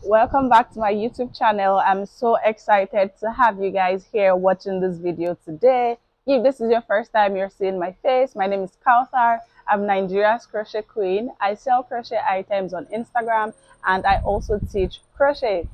Welcome back to my YouTube channel. I'm so excited to have you guys here watching this video today. If this is your first time you're seeing my face, my name is Kauthar. I'm Nigeria's crochet queen. I sell crochet items on Instagram and I also teach crochet.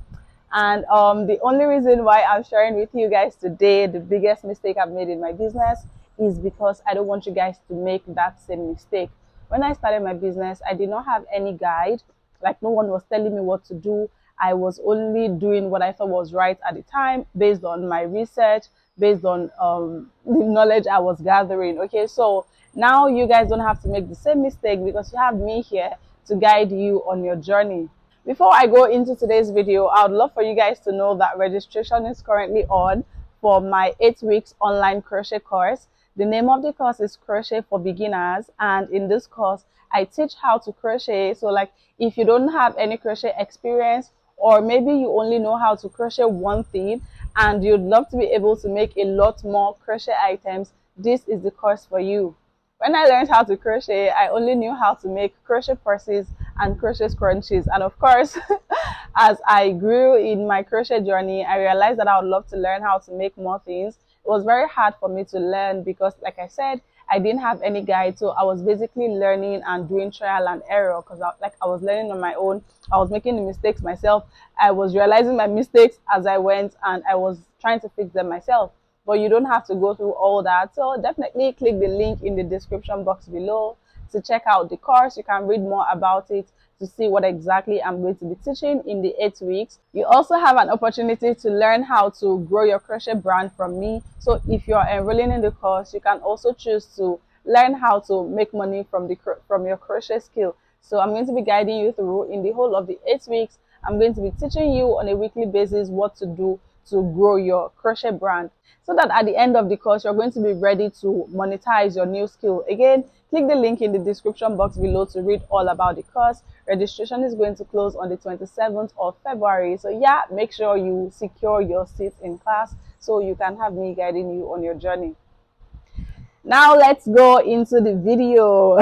And the only reason why I'm sharing with you guys today the biggest mistake I've made in my business is because I don't want you guys to make that same mistake. When I started my business, I did not have any guide. Like, no one was telling me what to do. I was only doing what I thought was right at the time based on my research, based on the knowledge I was gathering. Okay, so now you guys don't have to make the same mistake because you have me here to guide you on your journey. Before I go into today's video, I would love for you guys to know that registration is currently on for my 8 weeks online crochet course. The name of the course is Crochet for Beginners, and in this course, I teach how to crochet. So like, if you don't have any crochet experience, or maybe you only know how to crochet one thing and you'd love to be able to make a lot more crochet items, this is the course for you. When I learned how to crochet, I only knew how to make crochet purses and crochet scrunchies. And of course, as I grew in my crochet journey, I realized that I would love to learn how to make more things. It was very hard for me to learn because, like I said, I didn't have any guide. So I was basically learning and doing trial and error because I was learning on my own. I was making the mistakes myself. I was realizing my mistakes as I went and I was trying to fix them myself. But you don't have to go through all that. So definitely click the link in the description box below to check out the course. You can read more about it to see what exactly I'm going to be teaching in the 8 weeks. You also have an opportunity to learn how to grow your crochet brand from me. So if you're enrolling in the course, you can also choose to learn how to make money from your crochet skill. So I'm going to be guiding you through in the whole of the 8 weeks. I'm going to be teaching you on a weekly basis what to do to grow your crochet brand, so that at the end of the course you're going to be ready to monetize your new skill. Again, click the link in the description box below to read all about the course. Registration is going to close on the 27th of February. So yeah, make sure you secure your seat in class so you can have me guiding you on your journey. Now let's go into the video.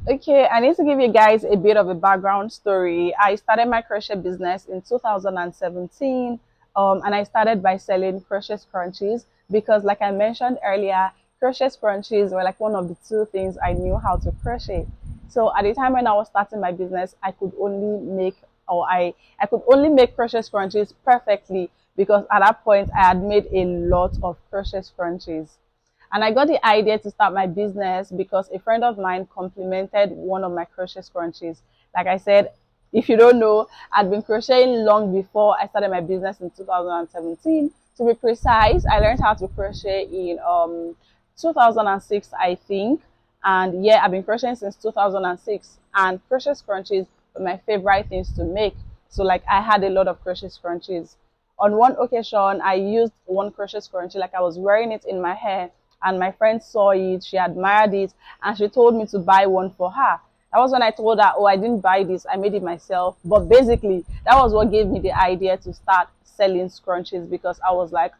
Okay, I need to give you guys a bit of a background story. I started my crochet business in 2017, and I started by selling crochet scrunchies because, like I mentioned earlier, crochet scrunchies were like one of the two things I knew how to crochet. So at the time when I was starting my business, I could only make, I could only make crochet scrunchies perfectly because at that point I had made a lot of crochet scrunchies. And I got the idea to start my business because a friend of mine complimented one of my crochet scrunchies. Like I said, if you don't know, I'd been crocheting long before I started my business in 2017. To be precise, I learned how to crochet in 2006, I think. And yeah, I've been crocheting since 2006. And crochet scrunchies were my favorite things to make. So like, I had a lot of crochet scrunchies. On one occasion, I used one crochet scrunchie, like I was wearing it in my hair, and my friend saw it, she admired it, and she told me to buy one for her. That was when I told her, oh, I didn't buy this, I made it myself. But basically, that was what gave me the idea to start selling scrunchies, because I was like,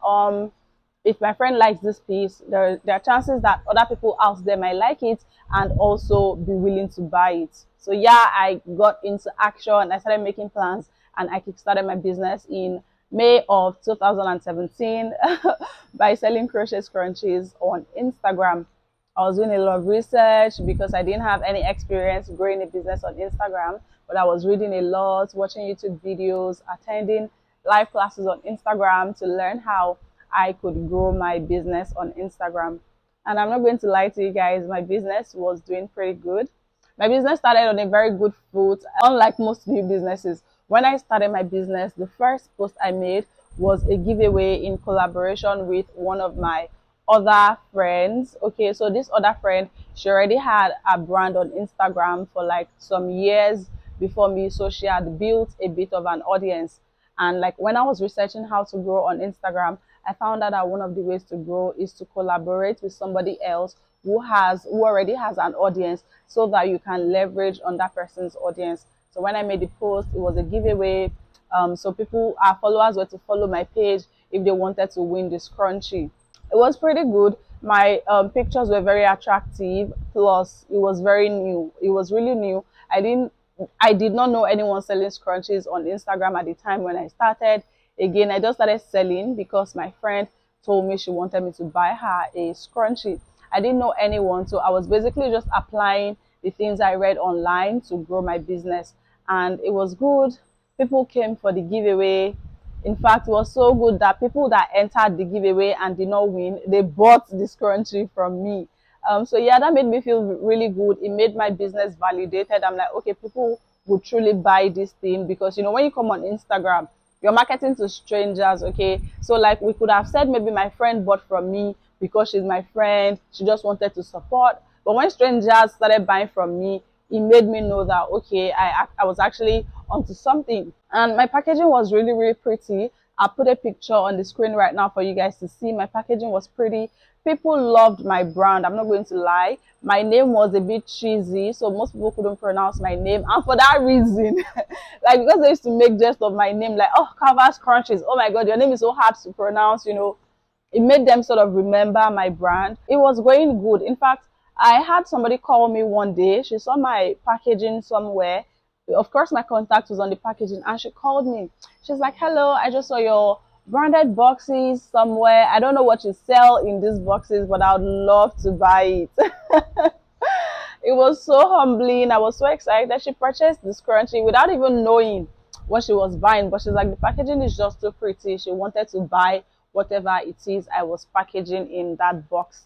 if my friend likes this piece, there are chances that other people out there might like it and also be willing to buy it. So yeah, I got into action. I started making plans and I kickstarted my business in May of 2017 by selling crochet scrunchies on Instagram. I was doing a lot of research because I didn't have any experience growing a business on Instagram, but I was reading a lot, watching YouTube videos, attending live classes on Instagram to learn how I could grow my business on Instagram. And I'm not going to lie to you guys, my business was doing pretty good. My business started on a very good foot, unlike most new businesses. When I started my business, the first post I made was a giveaway in collaboration with one of my other friends. Okay, so this other friend, she already had a brand on Instagram for like some years before me, so she had built a bit of an audience. And like, when I was researching how to grow on Instagram, I found out that one of the ways to grow is to collaborate with somebody else who already has an audience, so that you can leverage on that person's audience. So when I made the post, it was a giveaway. So our followers were to follow my page if they wanted to win the scrunchie. It was pretty good. My pictures were very attractive. Plus, it was very new. It was really new. I didn't I did not know anyone selling scrunchies on Instagram at the time when I started. Again, I just started selling because my friend told me she wanted me to buy her a scrunchie. I didn't know anyone, so I was basically just applying the things I read online to grow my business, and it was good. People came for the giveaway. In fact, it was so good that people that entered the giveaway and did not win, they bought the scrunchie from me. So yeah, that made me feel really good. It made my business validated. I'm like, okay, people would truly buy this thing, because you know, when you come on Instagram, you're marketing to strangers, okay? So like, we could have said maybe my friend bought from me because she's my friend, she just wanted to support. But when strangers started buying from me, it made me know that okay, I was actually onto something. And my packaging was really, really pretty. I'll put a picture on the screen right now for you guys to see. My packaging was pretty. People loved my brand, I'm not going to lie. My name was a bit cheesy, so most people couldn't pronounce my name, and for that reason like, because they used to make jest of my name, like, oh, Canvas Crunches, oh my god, your name is so hard to pronounce, you know. It made them sort of remember my brand. It was going good. In fact, I had somebody call me one day. She saw my packaging somewhere. Of course, my contact was on the packaging, and she called me. She's like, hello, I just saw your branded boxes somewhere. I don't know what you sell in these boxes, but I would love to buy it. It was so humbling. I was so excited that she purchased this scrunchie without even knowing what she was buying. But she's like, the packaging is just too pretty. She wanted to buy whatever it is I was packaging in that box.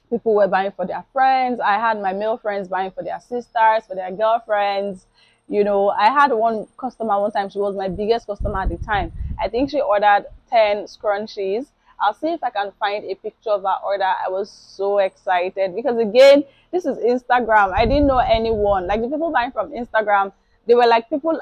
People were buying for their friends. I had my male friends buying for their sisters, for their girlfriends. You know, I had one customer one time. She was my biggest customer at the time. I think she ordered 10 scrunchies. I'll see if I can find a picture of her order. I was so excited because, again, this is Instagram. I didn't know anyone. Like, the people buying from Instagram, they were like people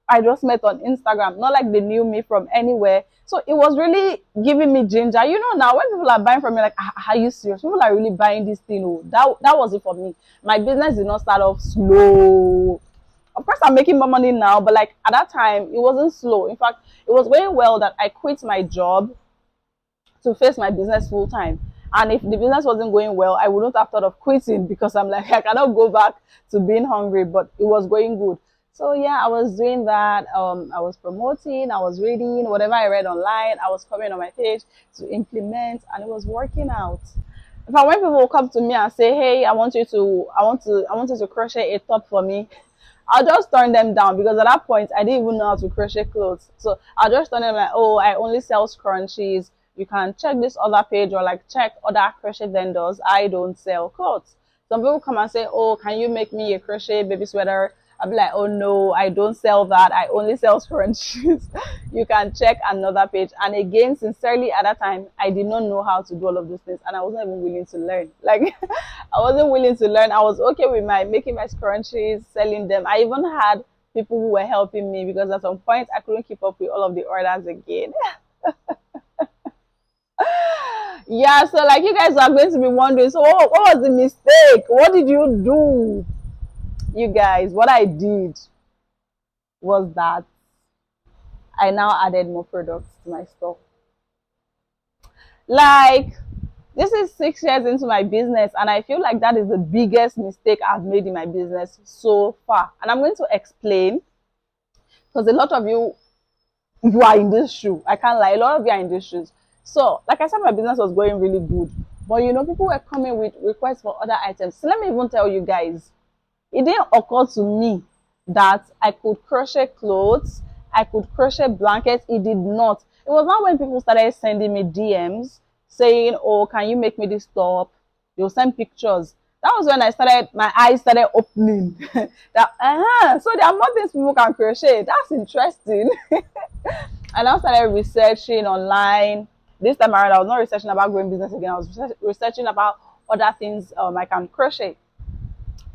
I just met on Instagram, not like they knew me from anywhere. So it was really giving me ginger. You know, now when people are buying from me, like, are you serious? People are really buying this thing. Oh, that was it for me. My business did not start off slow. Of course, I'm making more money now, but like at that time, it wasn't slow. In fact, it was going well that I quit my job to face my business full time. And if the business wasn't going well, I wouldn't have thought of quitting, because I'm like, I cannot go back to being hungry, but it was going good. So yeah, I was doing that. I was promoting, I was reading whatever I read online, I was coming on my page to implement, and it was working out. In fact, when people will come to me and say, hey, I want you to crochet a top for me, I'll just turn them down, because at that point I didn't even know how to crochet clothes. So I'll just turn them like, oh, I only sell scrunchies. You can check this other page, or like check other crochet vendors. I don't sell clothes. Some people come and say, oh, can you make me a crochet baby sweater? I'll be like, oh no, I don't sell that. I only sell scrunchies. You can check another page. And again, sincerely, at that time, I did not know how to do all of those things, and I wasn't even willing to learn. Like, I wasn't willing to learn. I was okay with my making my scrunchies, selling them. I even had people who were helping me, because at some point I couldn't keep up with all of the orders again. Yeah, so like, you guys are going to be wondering, so what was the mistake? What did you do? You guys, what I did was that I now added more products to my store. Like, this is 6 years into my business, and I feel like that is the biggest mistake I've made in my business so far. And I'm going to explain, because a lot of you are in this shoe. I can't lie, a lot of you are in this shoes. So, like I said, my business was going really good, but you know, people were coming with requests for other items. So let me even tell you guys, it didn't occur to me that I could crochet clothes, I could crochet blankets. It did not. It was not when people started sending me DMs saying, oh, can you make me this top? They'll send pictures. That was when my eyes started opening. That, so there are more things people can crochet. That's interesting. And I started researching online. This time around, I was not researching about growing business again. I was researching about other things I can crochet.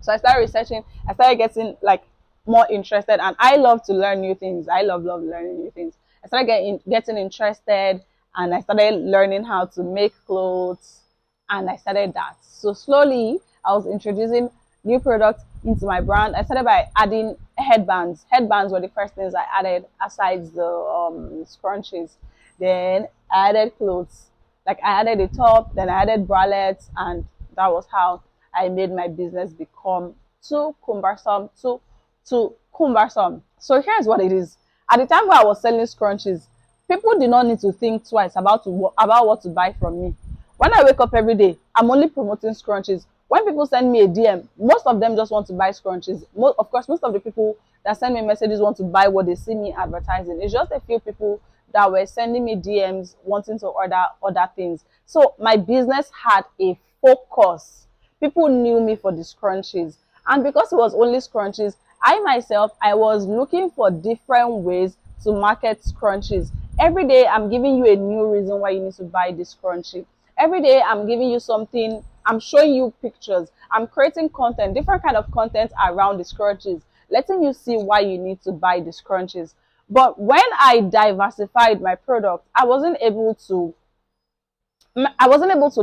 So I started researching. I started getting like more interested, and I love to learn new things. I love learning new things. I started getting interested, and I started learning how to make clothes, and I started that. So slowly, I was introducing new products into my brand. I started by adding headbands. Headbands were the first things I added, aside the scrunchies. Then I added clothes. Like, I added a top, then I added bralettes, and that was how I made my business become too cumbersome, too too cumbersome. So here's what it is. At the time where I was selling scrunchies, people did not need to think twice about what to buy from me. When I wake up every day, I'm only promoting scrunchies. When people send me a DM, most of them just want to buy scrunchies. Of course, most of the people that send me messages want to buy what they see me advertising. It's just a few people that were sending me DMs wanting to order other things. So my business had a focus. People knew me for the scrunchies. And because it was only scrunchies, I was looking for different ways to market scrunchies. Every day, I'm giving you a new reason why you need to buy this scrunchie. Every day, I'm giving you something. I'm showing you pictures. I'm creating content, different kind of content around the scrunchies, letting you see why you need to buy the scrunchies. But when I diversified my product, I wasn't able to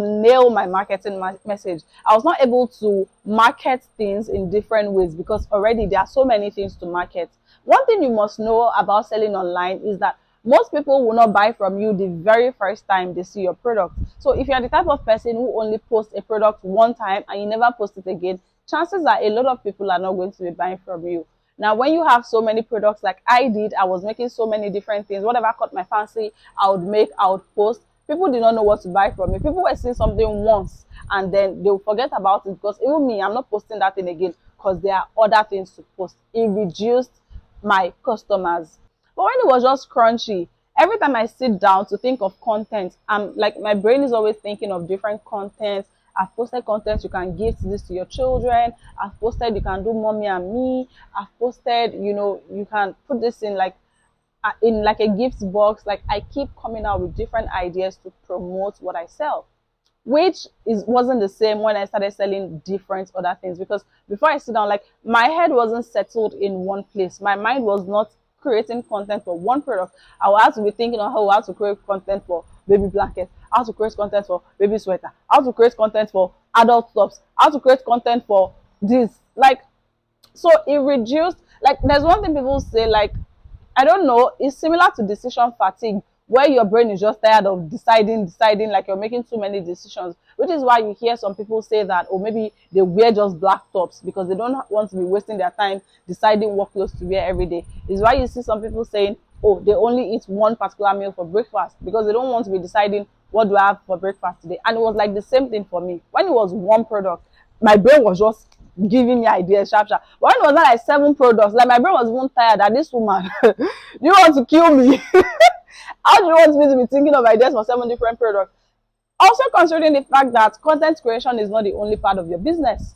nail my marketing message. I was not able to market things in different ways because already there are so many things to market. One thing you must know about selling online is that most people will not buy from you the very first time they see your product. So if you're the type of person who only posts a product one time and you never post it again, chances are a lot of people are not going to be buying from you. Now, when you have so many products like I did, I was making so many different things. Whatever caught my fancy, I would post. People did not know what to buy from me. People were seeing something once and then they'll forget about it because even me, I'm not posting that thing again because there are other things to post. It reduced my customers. But when it was just crunchy, every time I sit down to think of content, I'm like, my brain is always thinking of different content. I've posted content, you can gift this to your children. I've posted, you can do mommy and me. I've posted, you can put this in like a gift box. Like, I keep coming out with different ideas to promote what I sell, which wasn't the same when I started selling different other things. Because before I sit down, like, my head wasn't settled in one place. My mind was not creating content for one product. I will have to be thinking on how to create content for baby blanket, how to create content for baby sweater, how to create content for adult tops, how to create content for this. Like, so it reduced. Like, there's one thing people say, like, I don't know, it's similar to decision fatigue, where your brain is just tired of deciding, like you're making too many decisions, which is why you hear some people say that, or maybe they wear just black tops because they don't want to be wasting their time deciding what clothes to wear every day. It's why you see some people saying, oh, they only eat one particular meal for breakfast because they don't want to be deciding what do I have for breakfast today. And it was like the same thing for me. When it was one product, my brain was just giving me ideas sharp. But when it was not like 7 products, like, my brain was even tired that this woman, do you want to kill me? How do you want me to be thinking of ideas for 7 different products? Also considering the fact that content creation is not the only part of your business.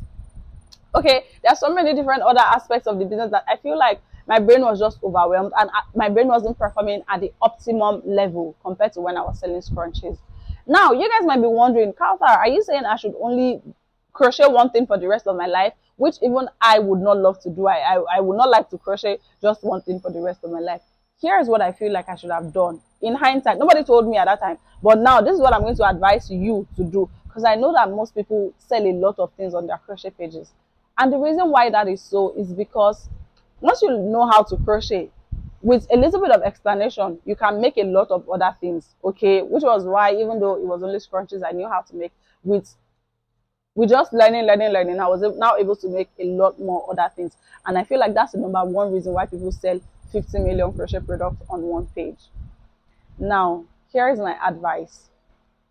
Okay, there are so many different other aspects of the business that I feel like my brain was just overwhelmed and my brain wasn't performing at the optimum level compared to when I was selling scrunchies. Now, you guys might be wondering, Kauthar, are you saying I should only crochet one thing for the rest of my life? Which even I would not love to do. I would not like to crochet just one thing for the rest of my life. Here's what I feel like I should have done. In hindsight, nobody told me at that time. But now, this is what I'm going to advise you to do. Because I know that most people sell a lot of things on their crochet pages. And the reason why that is so is because once you know how to crochet, with a little bit of explanation, you can make a lot of other things, okay? Which was why, even though it was only scrunchies, I knew how to make with just learning, I was now able to make a lot more other things. And I feel like that's the number one reason why people sell 50 million crochet products on one page. Now, here is my advice.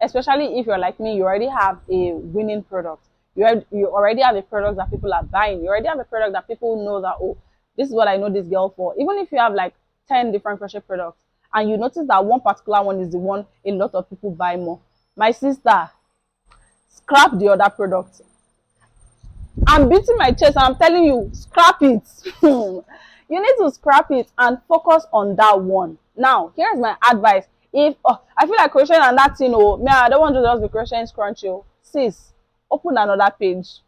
Especially if you're like me, you already have a winning product. You already have a product that people are buying. You already have a product that people know that, oh, this is what I know this girl for. Even if you have like 10 different crochet products and you notice that one particular one is the one a lot of people buy more, my sister, scrap the other product. I'm beating my chest and I'm telling you, scrap it. You need to scrap it and focus on that one. Now, here's my advice. If I feel like crocheting and that thing, oh, I don't want to just be crocheting scrunchie. Oh, sis, open another page.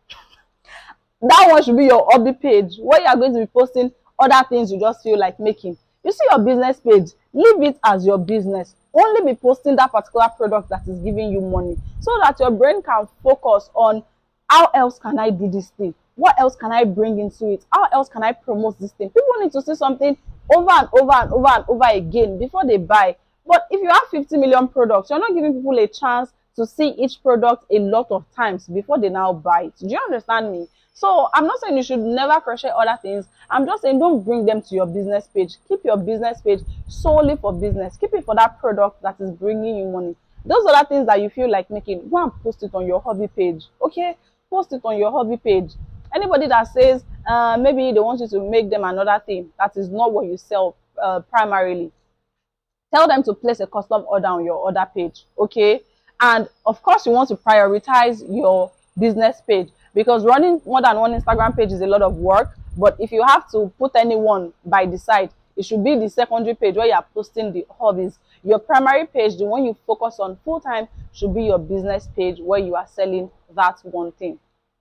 That one should be your hobby page where you are going to be posting other things you just feel like making. You see your business page, leave it as your business. Only be posting that particular product that is giving you money so that your brain can focus on how else can I do this thing? What else can I bring into it? How else can I promote this thing? People need to see something over and over and over and over again before they buy. But if you have 50 million products, you're not giving people a chance to see each product a lot of times before they now buy it. Do you understand me? So I'm not saying you should never crochet other things. I'm just saying don't bring them to your business page. Keep your business page solely for business. Keep it for that product that is bringing you money. Those other things that you feel like making, go and post it on your hobby page. Okay, post it on your hobby page. Anybody that says maybe they want you to make them another thing that is not what you sell primarily, tell them to place a custom order on your order page. Okay, and of course you want to prioritize your business page, because running more than one Instagram page is a lot of work. But if you have to put anyone by the side, it should be the secondary page where you are posting the hobbies. Your primary page, the one you focus on full time, should be your business page where you are selling that one thing.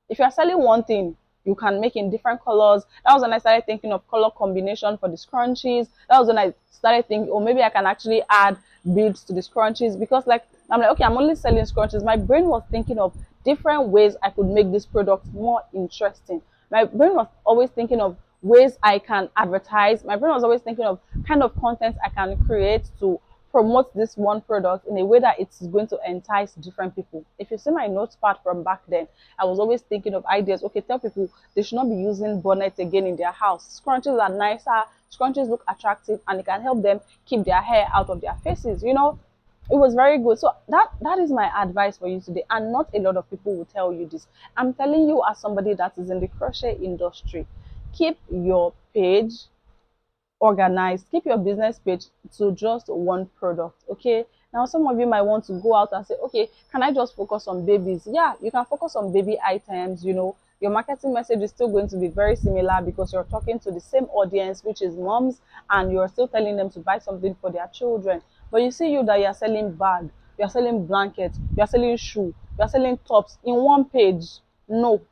If you are selling one thing, you can make in different colors. That was when I started thinking of color combination for the scrunchies. That was when I started thinking, oh, maybe I can actually add beads to the scrunchies, because like I'm like, okay, I'm only selling scrunchies. My brain was thinking of different ways I could make this product more interesting. My brain was always thinking of ways I can advertise. My brain was always thinking of kind of content I can create to promote this one product in a way that it's going to entice different people. If you see my notepad from back then, I was always thinking of ideas. Okay, tell people they should not be using bonnets again in their house. Scrunchies are nicer, scrunchies look attractive, and it can help them keep their hair out of their faces. You know, it was very good. So that is my advice for you today, and not a lot of people will tell you this. I'm telling you as somebody that is in the crochet industry. Keep your page organized. Keep your business page to just one product. Okay, now some of you might want to go out and say, okay, can I just focus on babies? Yeah, you can focus on baby items. You know, your marketing message is still going to be very similar because you're talking to the same audience, which is moms, and you're still telling them to buy something for their children. But you see, you that you're selling bag, you're selling blankets, you're selling shoe, you're selling tops in one page. No,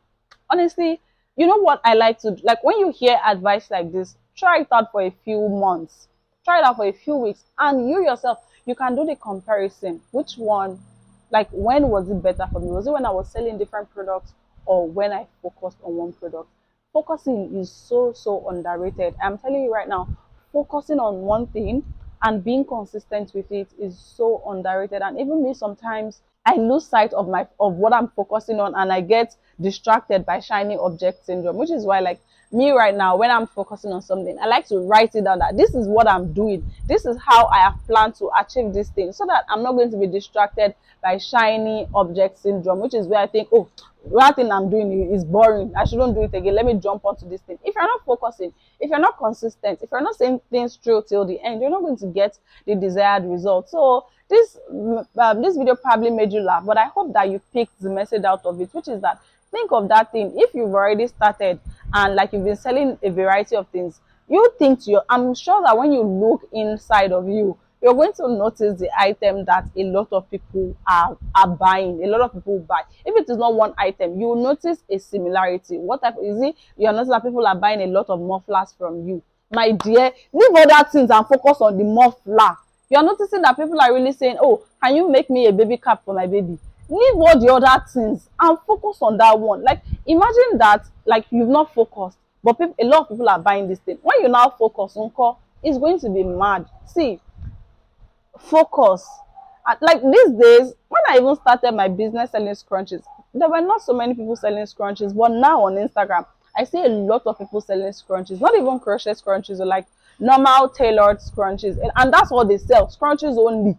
honestly, you know what I like to do? Like when you hear advice like this, try it out for a few months, try it out for a few weeks, and you yourself, you can do the comparison. Which one, like when was it better for me? Was it when I was selling different products, or when I focused on one product? Focusing is so underrated. I'm telling you right now, focusing on one thing and being consistent with it is so underrated. And even me, sometimes I lose sight of what I'm focusing on, and I get distracted by shiny object syndrome, which is why, like me right now, when I'm focusing on something, I like to write it down that this is what I'm doing. This is how I have planned to achieve this thing, so that I'm not going to be distracted by shiny object syndrome, which is where I think, oh, that thing I'm doing is boring. I shouldn't do it again. Let me jump onto this thing. If you're not focusing, if you're not consistent, if you're not saying things through till the end, you're not going to get the desired result. So this video probably made you laugh, but I hope that you picked the message out of it, which is that think of that thing. If you've already started and like you've been selling a variety of things, you think to your, I'm sure that when you look inside of you, you're going to notice the item that a lot of people are buying. A lot of people buy. If it is not one item, you will notice a similarity. What type is it? You'll notice that people are buying a lot of mufflers from you. My dear, leave other things and focus on the muffler. You're noticing that people are really saying, oh, can you make me a baby cap for my baby? Leave all the other things and focus on that one. Like imagine that, like you've not focused, but people, a lot of people are buying this thing. When you now focus on call, it's going to be mad. See, focus. Like these days, when I even started my business selling scrunchies, there were not so many people selling scrunchies, but now on Instagram I see a lot of people selling scrunchies, not even crochet scrunchies, or like normal tailored scrunchies, and that's what they sell, scrunchies only.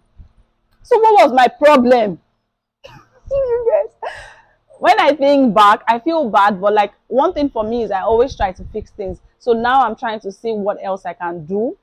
So what was my problem? You guys, when I think back, I feel bad, but like one thing for me is I always try to fix things. So now I'm trying to see what else I can do.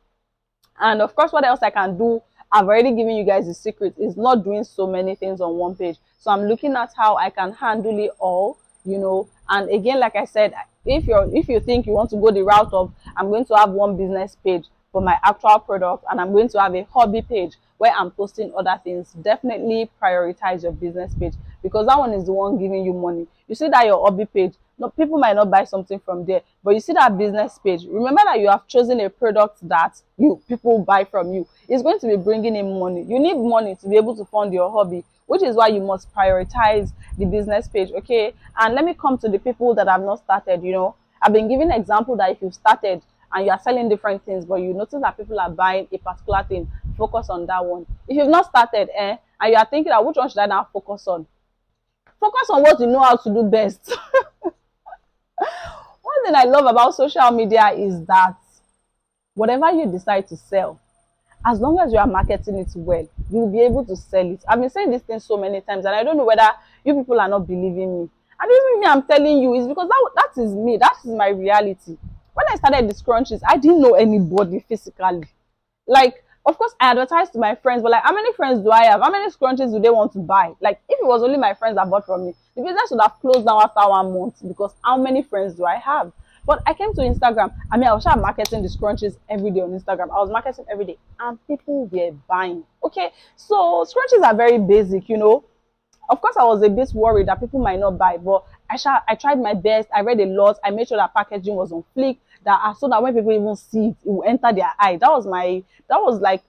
And of course, what else I can do, I've already given you guys the secret, is not doing so many things on one page. So I'm looking at how I can handle it all, you know. And again, like I said, if you think you want to go the route of, I'm going to have one business page for my actual product, and I'm going to have a hobby page where I'm posting other things, definitely prioritize your business page, because that one is the one giving you money. You see that your hobby page, no, people might not buy something from there, but you see that business page, remember that you have chosen a product that people buy from you. It's going to be bringing in money. You need money to be able to fund your hobby, which is why you must prioritize the business page. Okay, and let me come to the people that have not started. You know, I've been giving an example that if you've started and you are selling different things, but you notice that people are buying a particular thing, focus on that one. If you've not started, and you are thinking that which one should I now focus on? Focus on what you know how to do best. One thing I love about social media is that whatever you decide to sell, as long as you are marketing it well, you will be able to sell it. I've been saying this thing so many times, and I don't know whether you people are not believing me. And even me, I'm telling you, is because that is me. That is my reality. When I started the scrunchies, I didn't know anybody physically. Like, of course, I advertised to my friends, but like, how many friends do I have? How many scrunchies do they want to buy? Like, if it was only my friends that bought from me, the business would have closed down after 1 month because how many friends do I have? But I came to Instagram. I mean, I was marketing the scrunchies every day on Instagram. I was marketing every day, and people were buying. Okay, so scrunchies are very basic, you know. Of course, I was a bit worried that people might not buy, but I tried my best. I read a lot. I made sure that packaging was on flick, that so that when people even see it, it will enter their eye. That was like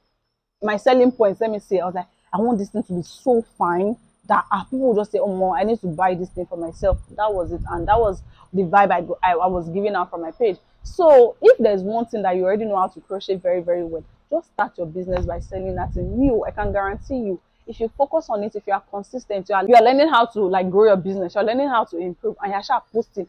my selling points. Let me say, I was like, I want this thing to be so fine that people will just say, oh, more, I need to buy this thing for myself. That was it, and that was the vibe I was giving out from my page. So if there's one thing that you already know how to crochet very, very well, just start your business by selling that thing. You, I can guarantee you, if you focus on it, if you are consistent, you are learning how to like grow your business, you're learning how to improve, and you're sure posting,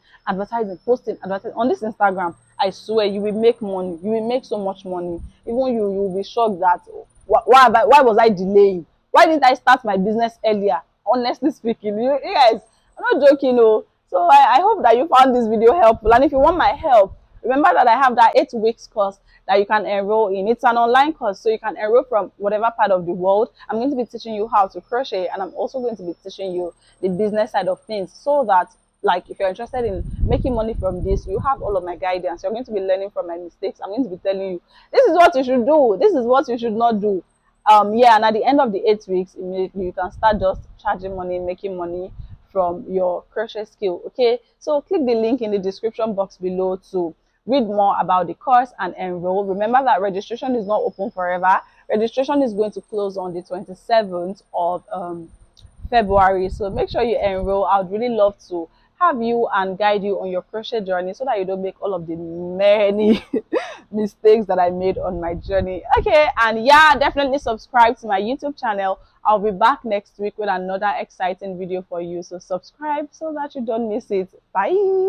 posting, advertising on this Instagram. I swear you will make money. You will make so much money. Even you will be shocked that why was I delaying? Why didn't I start my business earlier? Honestly speaking, you guys, I'm not joking, no. So I hope that you found this video helpful. And if you want my help, remember that I have that 8 weeks course that you can enroll in. It's an online course, so you can enroll from whatever part of the world. I'm going to be teaching you how to crochet, and I'm also going to be teaching you the business side of things, so that like if you're interested in making money from this, you have all of my guidance. You're going to be learning from my mistakes. I'm going to be telling you this is what you should do, this is what you should not do. Yeah, and at the end of the 8 weeks, immediately you can start just charging money, making money from your crochet skill. Okay, so click the link in the description box below to read more about the course and enroll. Remember that registration is not open forever. Registration is going to close on the 27th of February. So make sure you enroll. I would really love to have you and guide you on your crochet journey so that you don't make all of the many mistakes that I made on my journey. Okay, and yeah, definitely subscribe to my YouTube channel. I'll be back next week with another exciting video for you. So subscribe so that you don't miss it. Bye.